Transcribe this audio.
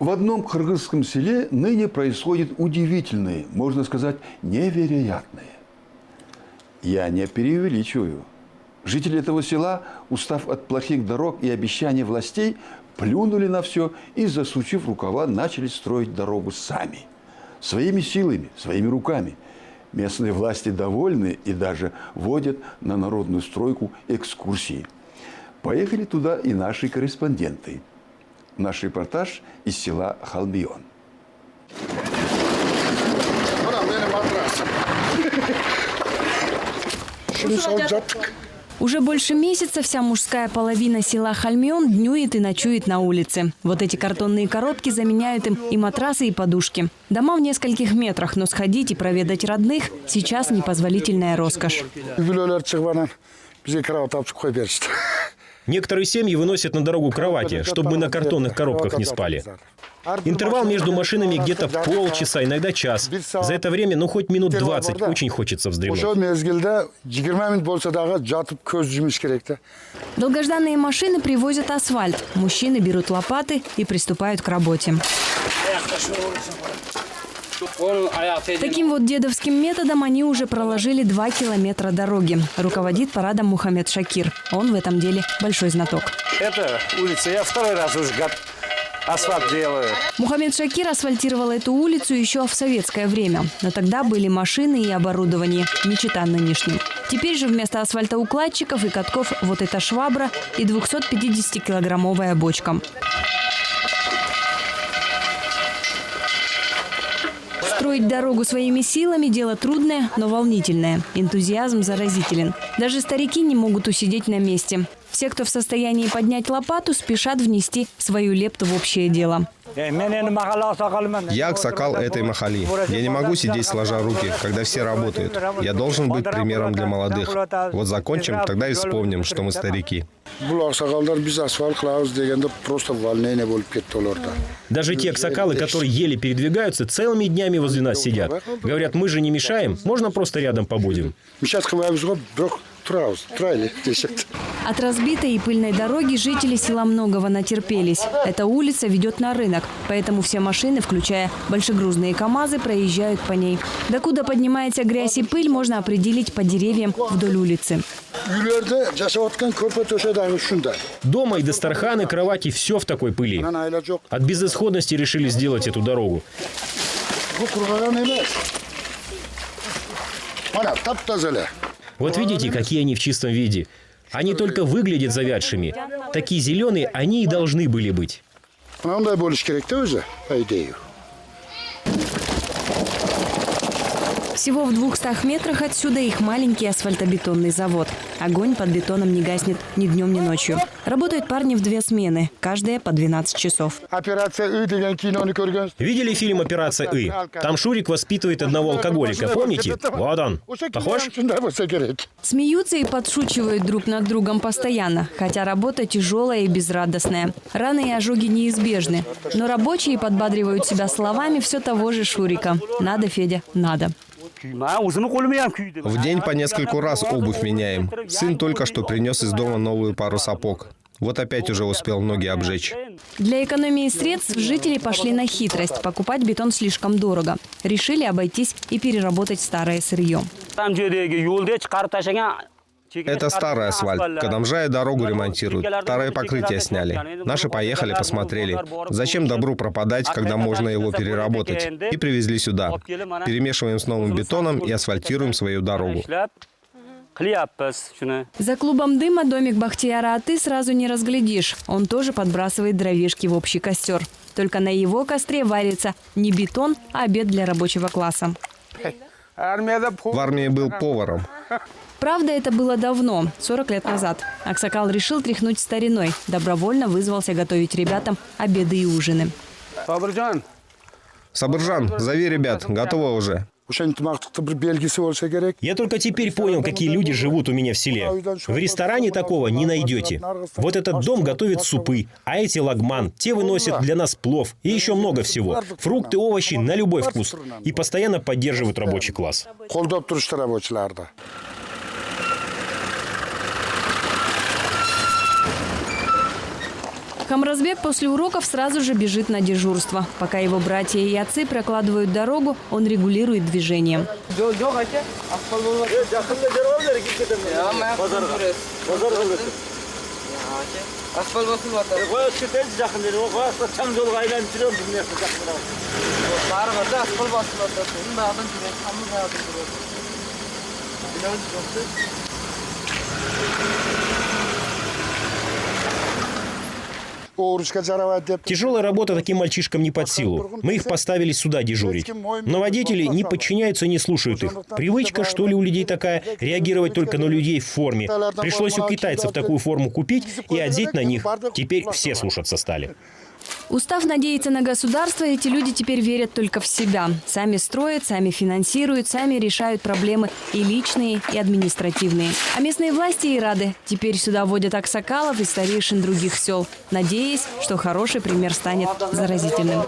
В одном кыргызском селе ныне происходит удивительное, можно сказать, невероятное. Я не преувеличиваю. Жители этого села, устав от плохих дорог и обещаний властей, плюнули на все и, засучив рукава, начали строить дорогу сами. Своими силами, своими руками. Местные власти довольны и даже водят на народную стройку экскурсии. Поехали туда и наши корреспонденты. Наш репортаж из села Халмион. Уже больше месяца вся мужская половина села Халмион днюет и ночует на улице. Вот эти картонные коробки заменяют им и матрасы, и подушки. Дома в нескольких метрах, но сходить и проведать родных сейчас непозволительная роскошь. Некоторые семьи выносят на дорогу кровати, чтобы мы на картонных коробках не спали. Интервал между машинами где-то полчаса, иногда час. За это время, хоть минут 20, очень хочется вздремнуть. Долгожданные машины привозят асфальт. Мужчины берут лопаты и приступают к работе. Таким вот дедовским методом они уже проложили 2 километра дороги. Руководит парадом Мухаммед Шакир. Он в этом деле большой знаток. Это улица, я второй раз уже асфальт делаю. Мухаммед Шакир асфальтировал эту улицу еще в советское время. Но тогда были машины и оборудование, не чета нынешним. Теперь же вместо асфальтоукладчиков и катков вот эта швабра и 250-килограммовая бочка. Строить дорогу своими силами – дело трудное, но волнительное. Энтузиазм заразителен. Даже старики не могут усидеть на месте. Все, кто в состоянии поднять лопату, спешат внести свою лепту в общее дело. Я аксакал этой махали. Я не могу сидеть сложа руки, когда все работают. Я должен быть примером для молодых. Вот закончим, тогда и вспомним, что мы старики. Даже те аксакалы, которые еле передвигаются, целыми днями возле нас сидят. Говорят, мы же не мешаем, можно просто рядом побудем. От разбитой и пыльной дороги жители села многого натерпелись. Эта улица ведет на рынок, поэтому все машины, включая большегрузные КАМАЗы, проезжают по ней. Докуда поднимается грязь и пыль, можно определить по деревьям вдоль улицы. Дома и дастарханы, кровати – все в такой пыли. От безысходности решили сделать эту дорогу. Вот видите, какие они в чистом виде. Они только выглядят завядшими. Такие зеленые они и должны были быть. Всего в 200 метрах отсюда их маленький асфальтобетонный завод. Огонь под бетоном не гаснет ни днем, ни ночью. Работают парни в 2 смены, каждая по 12 часов. Видели фильм «Операция И»? Там Шурик воспитывает одного алкоголика. Помните? Вот он. Похож? Смеются и подшучивают друг над другом постоянно, хотя работа тяжелая и безрадостная. Раны и ожоги неизбежны. Но рабочие подбадривают себя словами все того же Шурика. Надо, Федя, надо. В день по нескольку раз обувь меняем. Сын только что принес из дома новую пару сапог. Вот опять уже успел ноги обжечь. Для экономии средств жители пошли на хитрость. Покупать бетон слишком дорого. Решили обойтись и переработать старое сырье. Это старый асфальт. Кадамжая дорогу ремонтируют. Старое покрытие сняли. Наши поехали, посмотрели. Зачем добру пропадать, когда можно его переработать? И привезли сюда. Перемешиваем с новым бетоном и асфальтируем свою дорогу. За клубом дыма домик Бахтияра Аты сразу не разглядишь. Он тоже подбрасывает дровишки в общий костер. Только на его костре варится не бетон, а обед для рабочего класса. В армии был поваром. Правда, это было давно, 40 лет назад. Аксакал решил тряхнуть стариной. Добровольно вызвался готовить ребятам обеды и ужины. Сабыржан, зови ребят, готово уже. Я только теперь понял, какие люди живут у меня в селе. В ресторане такого не найдете. Вот этот дом готовит супы, а эти лагман. Те выносят для нас плов и еще много всего. Фрукты, овощи на любой вкус. И постоянно поддерживают рабочий класс. Хамразбек после уроков сразу же бежит на дежурство. Пока его братья и отцы прокладывают дорогу, он регулирует движение. Тяжелая работа таким мальчишкам не под силу. Мы их поставили сюда дежурить. Но водители не подчиняются и не слушают их. Привычка, что ли, у людей такая, реагировать только на людей в форме. Пришлось у китайцев такую форму купить и одеть на них. Теперь все слушаться стали. Устав надеяться на государство, эти люди теперь верят только в себя. Сами строят, сами финансируют, сами решают проблемы и личные, и административные. А местные власти и рады. Теперь сюда водят аксакалов и старейшин других сел, надеясь, что хороший пример станет заразительным.